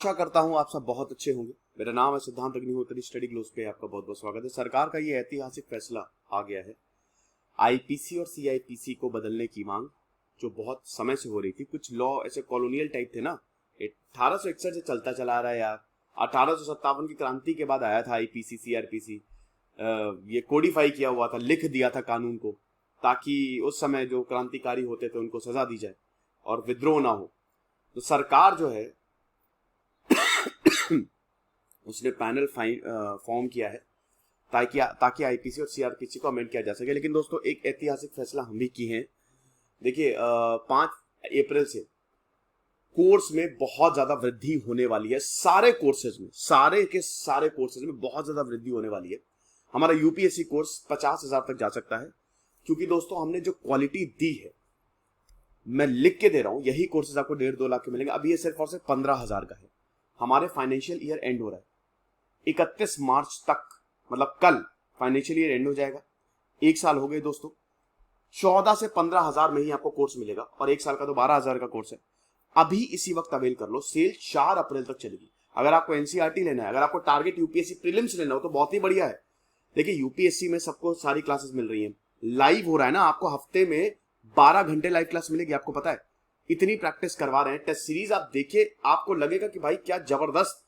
आशा करता हूं आप सब बहुत अच्छे होंगे। मेरा नाम है सिद्धांत अग्निहोत्री, स्टडी ग्लोस पे आपका बहुत बहुत स्वागत है। सरकार का ये ऐतिहासिक फैसला आ गया है। आईपीसी और सीआईपीसी को बदलने की मांग जो बहुत समय से हो रही थी। कुछ लॉ ऐसे कॉलोनियल टाइप थे ना, 1861 से चलता चला आ रहा है यार। 1857 की क्रांति के बाद आया था आईपीसी सीआरपीसी। ये कोडिफाई किया हुआ था, लिख दिया था कानून को, ताकि उस समय जो क्रांतिकारी होते थे उनको सजा दी जाए और विद्रोह ना हो। तो सरकार जो है उसने पैनल फॉर्म किया है ताकि आईपीसी और सीआरपीसी को अमेंड किया जा सके। लेकिन दोस्तों एक ऐतिहासिक फैसला हम भी किए हैं। देखिए 5 अप्रैल से कोर्स में बहुत ज्यादा वृद्धि होने वाली है। सारे कोर्सेज में, सारे के सारे कोर्सेज में बहुत ज्यादा वृद्धि होने वाली है। हमारा यूपीएससी कोर्स 50,000 तक जा सकता है, क्योंकि दोस्तों हमने जो क्वालिटी दी है, मैं लिख के दे रहा हूं, यही कोर्सेज आपको 1.5-2 लाख के मिलेंगे। अभी ये सिर्फ और सिर्फ 15,000 का है। हमारे फाइनेंशियल ईयर एंड हो रहा है 31 मार्च तक, मतलब कल फाइनेंशियल ईयर एंड हो जाएगा। 1 साल हो गए दोस्तों। 14 से 15,000 में ही आपको कोर्स मिलेगा, और 1 साल का तो 12,000 का कोर्स है। अभी इसी वक्त अवेल कर लो। सेल 4 अप्रैल तक चलेगी। अगर आपको एनसीईआरटी लेना है, अगर आपको टारगेट यूपीएससी प्रीलिम्स लेना हो, तो बहुत ही बढ़िया है। देखिए यूपीएससी में सबको सारी क्लासेस मिल रही है, लाइव हो रहा है ना। आपको हफ्ते में 12 घंटे लाइव क्लास मिलेगी, आपको पता है। इतनी प्रैक्टिस करवा रहे हैं। टेस्ट सीरीज आप देखिए, आपको लगेगा कि भाई क्या जबरदस्त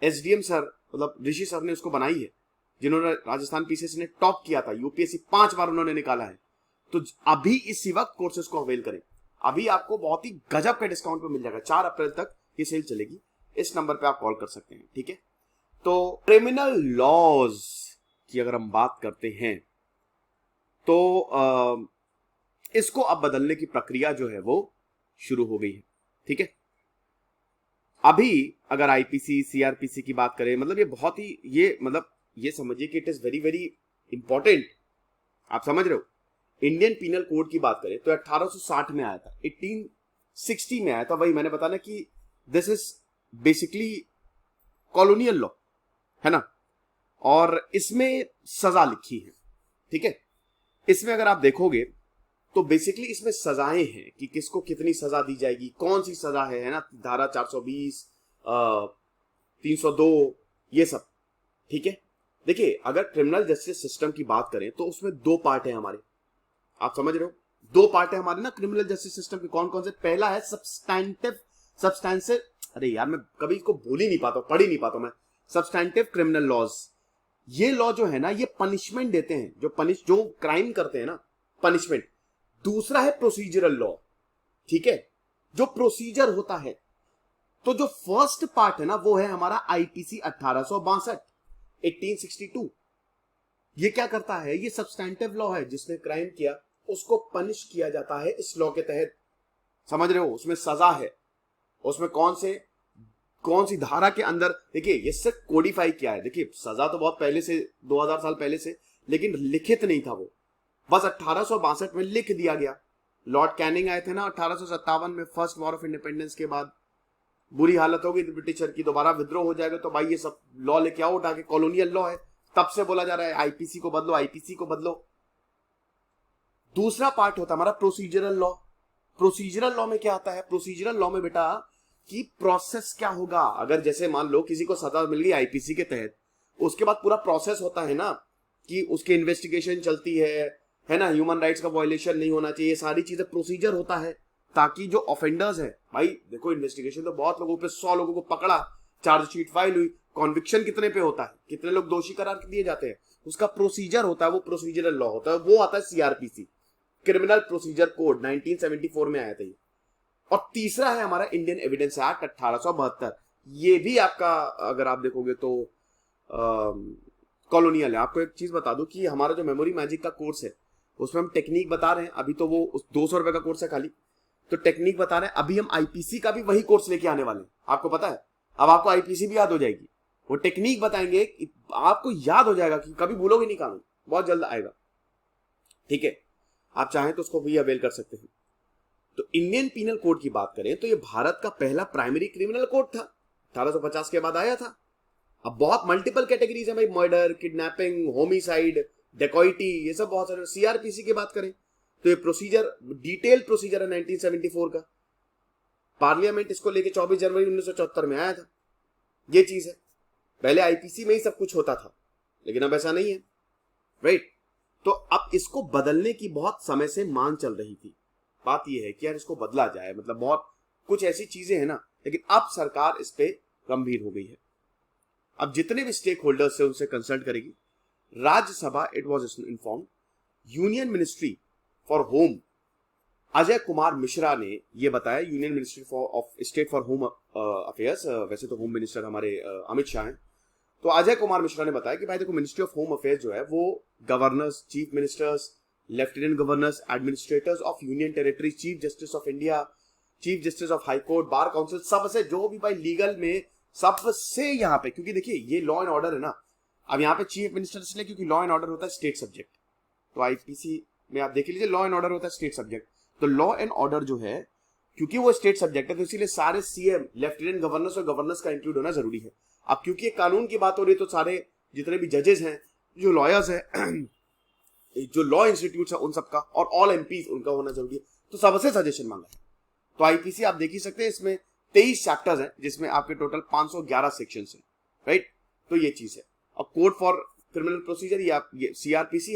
एसडीएम सर, मतलब ऋषि सर ने उसको बनाई है, जिन्होंने राजस्थान पीसीएस ने टॉप किया था। यूपीएससी 5 बार उन्होंने निकाला है। तो अभी इसी वक्त कोर्सेज को अवेल करें। अभी आपको बहुत ही गजब का डिस्काउंट पे मिल जाएगा। 4 अप्रैल तक ये सेल चलेगी। इस नंबर पे आप कॉल कर सकते हैं, ठीक है। तो क्रिमिनल लॉज की अगर हम बात करते हैं, तो इसको अब बदलने की प्रक्रिया जो है वो शुरू हो गई है, ठीक है। अभी अगर आईपीसी सीआरपीसी की बात करें, मतलब ये बहुत ही ये समझिए कि it is very very important. आप समझ रहे हो। इंडियन पीनल कोड की बात करें तो 1860 में आया था, 1860 में आया था। वही मैंने बताया ना कि this is basically colonial law, है ना। और इसमें सजा लिखी है, ठीक है। इसमें अगर आप देखोगे तो बेसिकली इसमें सजाएं हैं कि किसको कितनी सजा दी जाएगी, कौन सी सजा है ना। धारा 420, 302, ये सब, ठीक है। देखिए अगर क्रिमिनल जस्टिस सिस्टम की बात करें तो उसमें 2 पार्ट है हमारे। आप समझ रहे हो, 2 पार्ट है हमारे ना क्रिमिनल जस्टिस सिस्टम के। कौन कौन से? पहला है सब्सटैंसिव, अरे यार मैं कभी इसको बोल ही नहीं पाता, पढ़ ही नहीं पाता मैं। Substantive criminal laws. ये लॉ जो है ना, ये पनिशमेंट देते हैं, जो क्राइम करते हैं ना, पनिशमेंट। दूसरा है प्रोसीजरल लॉ, ठीक है, जो प्रोसीजर होता है। तो जो फर्स्ट पार्ट है ना, वो है हमारा आईपीसी 1862, 1862। ये क्या करता है? ये सब्सटैंटिव लॉ है। जिसने क्राइम किया उसको पनिश किया जाता है इस लॉ के तहत। समझ रहे हो, उसमें सजा है। उसमें कौन सी धारा के अंदर, देखिए ये सिर्फ कोडिफाई किया है। देखिए सजा तो बहुत पहले से, 2000 साल पहले से, लेकिन लिखित नहीं था वो, बस 1862 में लिख दिया गया। लॉर्ड कैनिंग आए थे ना 1857 में, फर्स्ट वॉर ऑफ इंडिपेंडेंस के बाद। बुरी हालत हो गई ब्रिटिशर की, दोबारा विद्रोह हो जाएगा, तो भाई ये सब लॉ लेके आओ उठा के, कॉलोनियल लॉ है। तब से बोला जा रहा है आईपीसी को बदलो, आईपीसी को बदलो। दूसरा पार्ट होता है हमारा प्रोसीजरल लॉ। प्रोसीजरल लॉ में क्या आता है? प्रोसीजरल लॉ में बेटा कि प्रोसेस क्या होगा। अगर जैसे मान लो किसी को सजा मिल गई आईपीसी के तहत, उसके बाद पूरा प्रोसेस होता है ना, कि उसकी इन्वेस्टिगेशन चलती है ना, ह्यूमन राइट्स का वायलेशन नहीं होना चाहिए, सारी चीजें प्रोसीजर होता है, ताकि जो ऑफेंडर्स है, भाई देखो इन्वेस्टिगेशन तो बहुत लोगों पे, 100 लोगों को पकड़ा, चार्जशीट फाइल हुई, कॉन्विक्शन कितने पे होता है, कितने लोग दोषी करार दिए जाते हैं, उसका प्रोसीजर होता है, वो प्रोसीजरल लॉ होता है। वो आता है सीआरपीसी, क्रिमिनल प्रोसीजर कोड, 1974 में आया था ये। और तीसरा है हमारा इंडियन एविडेंस एक्ट 1872। ये भी आपका अगर आप देखोगे तो कॉलोनियल है। आपको एक चीज बता दूं कि हमारा जो मेमोरी मैजिक का कोर्स है, उसमें हम टेक्निक बता रहे हैं। अभी तो वो 200 रुपए का कोर्स है खाली, तो टेक्निक बता रहे हैं। अभी हम आईपीसी का भी वही कोर्स लेके आने वाले हैं, आपको पता है। अब आपको आईपीसी भी याद हो जाएगी, वो टेक्निक बताएंगे, आपको याद हो जाएगा कि कभी भूलोगे नहीं कानून, बहुत जल्द आएगा, ठीक है। आप चाहें तो उसको भी अवेल कर सकते हैं। तो इंडियन पीनल कोड की बात करें तो ये भारत का पहला प्राइमरी क्रिमिनल कोड था, 1850 के बाद आया था। अब बहुत मल्टीपल कैटेगरीज है भाई, मर्डर, किडनैपिंग, होमिसाइड, डेकॉइटी, ये सब बहुत सारे। सीआरपीसी की बात करें तो ये प्रोसीजर, डिटेल प्रोसीजर है 1974 का। पार्लियामेंट इसको लेके 24 जनवरी 1974 में आया था। ये चीज है। पहले आईपीसी में ही सब कुछ होता था, लेकिन अब ऐसा नहीं है, राइट। तो अब इसको बदलने की बहुत समय से मांग चल रही थी। बात यह है कि यार इसको बदला जाए, मतलब बहुत कुछ ऐसी चीजें हैं ना, लेकिन अब सरकार इस पे गंभीर हो गई है। अब जितने भी स्टेक होल्डर्स है उनसे कंसल्ट करेगी Rajya Sabha. It was informed union ministry for home, Ajay Kumar Mishra ने यह बताया, union ministry of state for home affairs, वैसे तो होम मिनिस्टर हमारे अमित शाह हैं, तो अजय कुमार मिश्रा ने बताया कि भाई देखो मिनिस्ट्री ऑफ होम अफेयर्स जो है वो governors, chief ministers, lieutenant governors, administrators of union territory, chief justice of India, chief justice of high court, bar council, सबसे जो भी भाई लीगल में सबसे यहाँ पे, क्योंकि देखिए ये लॉ एंड ऑर्डर है ना। अब यहाँ पे चीफ मिनिस्टर इसलिए क्योंकि लॉ एंड ऑर्डर होता है स्टेट सब्जेक्ट, तो आईपीसी में आप देख लीजिए लॉ एंड ऑर्डर होता है स्टेट सब्जेक्ट। तो लॉ एंड ऑर्डर जो है क्योंकि वो स्टेट सब्जेक्ट है, तो इसीलिए सारे सीएम, लेफ्टिनेंट गवर्नर्स और गवर्नर्स का इंक्लूड होना जरूरी है। अब क्योंकि एक कानून की बात हो रही है, तो सारे जितने भी जजेस हैं, जो लॉयर्स हैं, जो लॉ इंस्टीट्यूट है, उन सबका, और ऑल एमपीज उनका होना जरूरी है। तो सबसे सजेशन मांगा है। तो आईपीसी आप देख ही सकते हैं, इसमें 23 चैप्टर्स हैं, जिसमें आपके टोटल 511 सेक्शंस हैं, राइट। तो ये चीज है। अब कोड फॉर क्रिमिनल प्रोसीजर, ये सीआरपीसी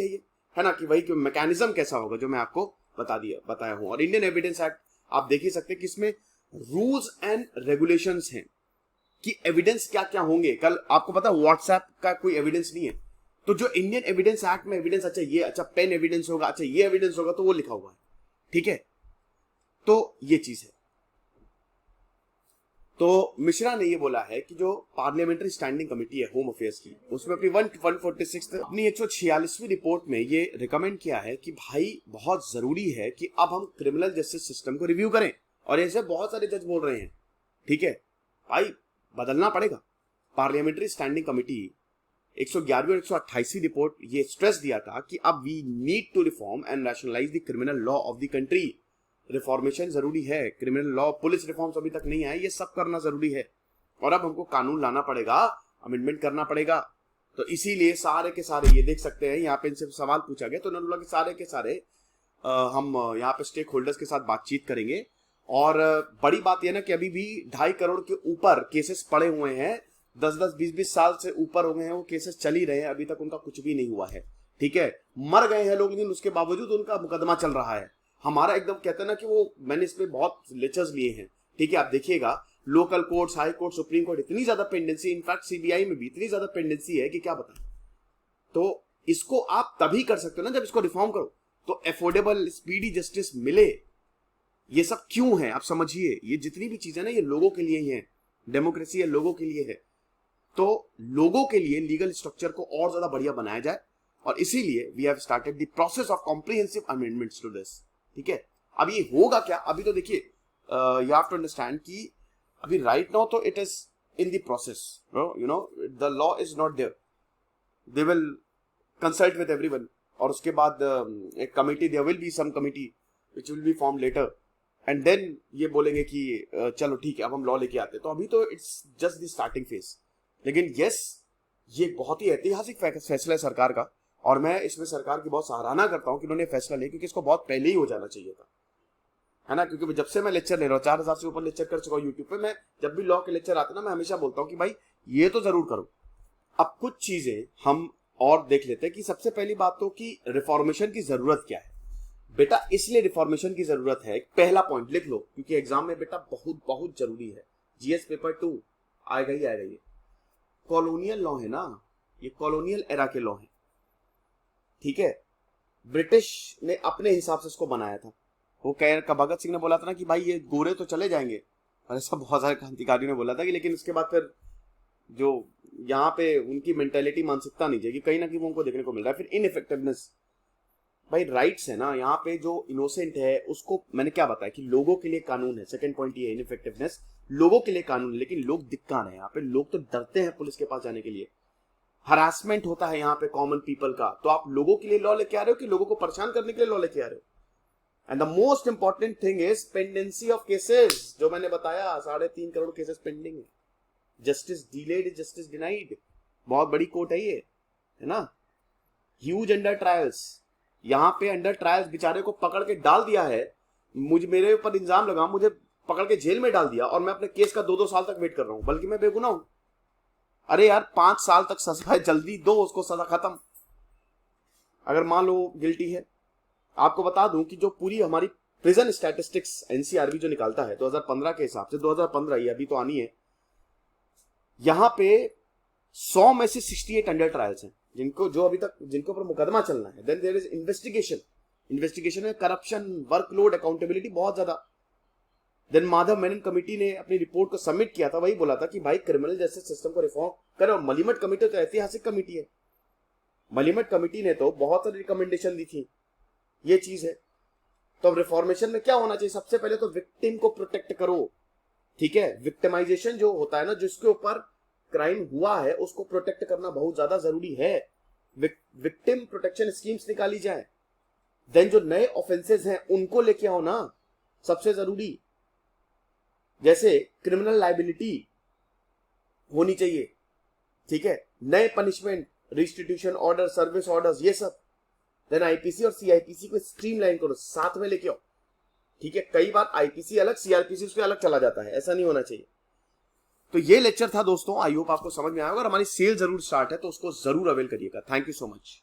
है ना, कि वही मैकेनिज्म कैसा होगा जो मैं आपको बताया हूं। और इंडियन एविडेंस एक्ट आप देख ही सकते हैं कि इसमें रूल्स एंड रेगुलेशंस हैं कि एविडेंस क्या क्या होंगे। कल आपको पता है व्हाट्सएप का कोई एविडेंस नहीं है, तो जो इंडियन एविडेंस एक्ट में एविडेंस, अच्छा पेन एविडेंस होगा, अच्छा ये एविडेंस होगा, तो वो लिखा हुआ है, ठीक है। तो ये चीज है। तो मिश्रा ने ये बोला है कि जो पार्लियामेंट्री स्टैंडिंग कमेटी है होम अफेयर्स की, उसमें अपनी 146 अपनी 146वीं रिपोर्ट में ये रिकमेंड किया है कि भाई बहुत जरूरी है कि अब हम क्रिमिनल जस्टिस सिस्टम को रिव्यू करें। और ऐसे बहुत सारे जज बोल रहे हैं, ठीक है भाई, बदलना पड़ेगा। पार्लियामेंट्री स्टैंडिंग कमेटी 111वीं और 128वीं रिपोर्ट ये स्ट्रेस दिया था कि अब we need to reform and rationalise the criminal law of the country. Reformation जरूरी है, क्रिमिनल लॉ, पुलिस रिफॉर्म्स अभी तक नहीं आए, ये सब करना जरूरी है। और अब हमको कानून लाना पड़ेगा, अमेंडमेंट करना पड़ेगा। तो इसीलिए सारे के सारे ये देख सकते हैं, यहाँ पे इनसे सवाल पूछा गया, तो उन्होंने बोला कि सारे के सारे हम यहाँ पे स्टेक होल्डर्स के साथ बातचीत करेंगे। और बड़ी बात यह ना कि अभी भी 2.5 करोड़ के ऊपर केसेस पड़े हुए हैं, 10-10, 20-20 साल से ऊपर हो गए हैं, वो केसेस चल ही रहे हैं, अभी तक उनका कुछ भी नहीं हुआ है, ठीक है। मर गए हैं लोग, लेकिन उसके बावजूद उनका मुकदमा चल रहा है। हमारा एकदम कहते हैं ना कि वो, मैंने इसमें बहुत लेक्चर्स लिए हैं, ठीक है। आप देखिएगा local courts, high court, supreme court, इतनी ज्यादा पेंडेंसी, इनफैक्ट सीबीआई में भी इतनी ज्यादा पेंडेंसी है कि क्या बताएं। तो इसको आप तभी कर सकते हो ना जब इसको रिफॉर्म करो, तो अफोर्डेबल स्पीडी जस्टिस मिले। ये सब क्यों है आप समझिए, ये जितनी भी चीजें ना ये लोगों के लिए ही है, डेमोक्रेसी है लोगों के लिए है। तो लोगों के लिए लीगल स्ट्रक्चर को और ज्यादा बढ़िया बनाया जाए, और इसीलिए we have started the process of comprehensive amendments to this, ठीक है। अब ये होगा क्या, अभी तो देखिए यू हैव टू अंडरस्टैंड कि अभी राइट नाउ तो it is in the process, you know, the law is not there, they will consult with everyone, और उसके बाद एक committee, there will be some committee which will be form later, and then ये बोलेंगे कि चलो ठीक है अब हम लॉ लेके आते हैं। तो अभी तो it's just the starting phase, लेकिन यस ये बहुत ही ऐतिहासिक फैसला है सरकार का, और मैं इसमें सरकार की बहुत सराहना करता हूं कि उन्होंने फैसला लिया, क्योंकि इसको बहुत पहले ही हो जाना चाहिए था, है ना। क्योंकि जब से मैं लेक्चर ले रहा हूँ, 4000 से ऊपर लेक्चर कर चुका हूँ यूट्यूब पे, मैं जब भी लॉ के लेक्चर आते ना, मैं हमेशा बोलता हूँ कि भाई ये तो जरूर करो। अब कुछ चीजें हम और देख लेते हैं कि सबसे पहली बात तो कि रिफॉर्मेशन की जरूरत क्या है बेटा। इसलिए रिफॉर्मेशन की जरूरत है, पहला पॉइंट लिख लो, क्योंकि एग्जाम में बेटा बहुत बहुत जरूरी है, जीएस पेपर 2 आएगा ही आएगा। ये कॉलोनियल लॉ है ना, ये कॉलोनियल एरा के लॉ है, ठीक है। ब्रिटिश ने अपने हिसाब से इसको बनाया था। वो कह भगत सिंह ने बोला था ना कि भाई ये गोरे तो चले जाएंगे, और ऐसा बहुत सारे क्रांतिकारियों ने बोला था कि, लेकिन उसके बाद फिर जो यहाँ पे उनकी मेंटेलिटी, मानसिकता नहीं जाएगी, कहीं ना कहीं वो उनको देखने को मिल रहा है। फिर इनइफेक्टिवनेस, भाई राइट्स है ना, यहाँ पे जो इनोसेंट है उसको मैंने क्या बताया कि लोगों के लिए कानून है। सेकंड पॉइंट ये है इनइफेक्टिवनेस, लोगों के लिए कानून है, लेकिन लोग दिख कहां रहे हैं यहाँ पे, लोग तो डरते हैं पुलिस के पास जाने के लिए, हरासमेंट होता है यहाँ पे कॉमन पीपल का। तो आप लोगों के लिए लॉ लेके आ रहे हो कि लोगों को परेशान करने के लिए लॉ लेके आ रहे हो। And the most important thing is pendency of cases, जो मैंने बताया 3.5 करोड़ केसेस पेंडिंग है। Justice delayed is justice denied, बहुत बड़ी कोर्ट है ये, है ना। ह्यूज अंडर ट्रायल्स, यहाँ पे अंडर ट्रायल्स बेचारे को पकड़ के डाल दिया है, मेरे ऊपर इल्जाम लगा, मुझे पकड़ के जेल में डाल दिया, और मैं अपने केस का 2-2 साल तक वेट कर रहा हूं, बल्कि मैं बेगुनाह हूं। अरे यार 5 साल तक सजा, जल्दी दो उसको सजा, खत्म। अगर मान लो गिल्टी है। आपको बता दूं कि जो पूरी हमारी प्रिजन स्टैटिस्टिक्स एनसीआरबी जो निकालता है 2015 के हिसाब से, 2015 ये अभी तो आनी है, यहां पे 100 में से 68 अंडर ट्रायल्स हैं, जिनको जो अभी तक जिनके ऊपर मुकदमा चलना है। देन देयर इज इन्वेस्टिगेशन में करप्शन, वर्कलोड, अकाउंटेबिलिटी बहुत ज्यादा। देन माधव मेनन कमेटी ने अपनी रिपोर्ट को सबमिट किया था, वही बोला था कि भाई क्रिमिनल जस्टिस सिस्टम को रिफॉर्म करें। और मलिमट कमेटी तो ऐतिहासिक कमेटी है, मलिमट कमेटी ने तो बहुत सारी रिकमेंडेशन दी थी, ये चीज है। तो अब रिफॉर्मेशन में क्या होना चाहिए? सबसे पहले तो विक्टिम को प्रोटेक्ट करो, ठीक है। विक्टिमाइजेशन जो होता है ना, जिसके ऊपर क्राइम हुआ है उसको प्रोटेक्ट करना बहुत ज्यादा जरूरी है। विक्टिम प्रोटेक्शन स्कीम्स निकाली जाए। देन जो नए ऑफेंसेस हैं उनको लेके आओ ना, सबसे जरूरी। जैसे क्रिमिनल लाइबिलिटी होनी चाहिए, ठीक है। नए punishment, restitution order, service orders, ये सब। देन आईपीसी और सीआईपीसी को स्ट्रीमलाइन करो, साथ में लेके आओ, ठीक है। कई बार आईपीसी अलग, सीआरपीसी उसके अलग चला जाता है, ऐसा नहीं होना चाहिए। तो ये लेक्चर था दोस्तों, आई होप आपको समझ में आया। अगर हमारी सेल जरूर स्टार्ट है तो उसको जरूर अवेल करिएगा। Thank you so much.